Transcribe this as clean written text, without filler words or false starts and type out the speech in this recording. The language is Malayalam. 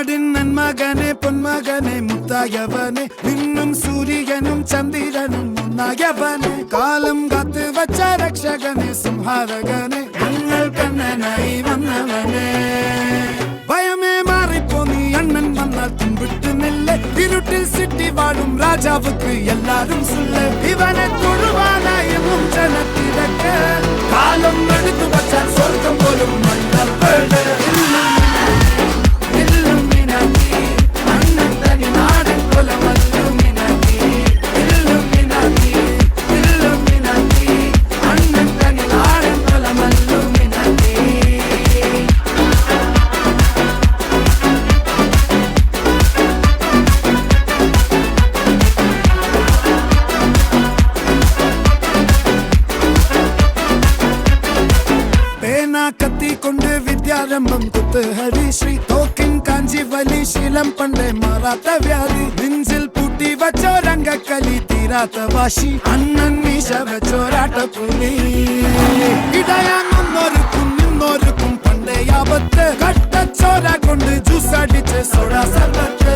നാടിൻ നന്മകനെ പൊന്മകനെ മുത്തായവനെ നിന്നും സൂര്യനും ചന്ദ്രനും ഒന്നായവനെ കാലം കാത്ത് വച്ച രക്ഷകനെ സംഹാരകനെ ഞങ്ങൾ കണ്ണനായി വന്നവനെ ഭയമേ മാറിപ്പോ നീ അണ്ണൻ വന്നാൽ തുമ്പിട്ടുന്നില്ല ഇരുട്ടിൽ സിറ്റി വാഴും രാജാവുക്ക് എല്ലാരും സുല്ല ഇവനെ തൊഴുവാനായി ജനത്തിരക്ക് കാലം എടുത്തു വച്ചാൽ സ്വർഗം പോലും മണ്ണപ്പേട് കത്തിക്കൊണ്ട് വിദ്യാരംഭം കുത്ത് ഹരിശ്രീ തോക്കിൻ കാഞ്ചി വലി ശീലം പണ്ടേ മാറാത്ത വ്യാധി നെഞ്ചിൽ പൂട്ടി വച്ചോരംഗക്കലി തീരാത്ത വാശി അണ്ണൻ മീശ വെച്ചോരാട്ടപ്പുലി ഇടയാങ്ങുന്നൊരുക്കും നിന്നൊരുക്കും പണ്ടേ ആപത്ത് കട്ടച്ചോര കൊണ്ട് ജ്യൂസ് അടിച്ച് സോഡ സർബത്ത്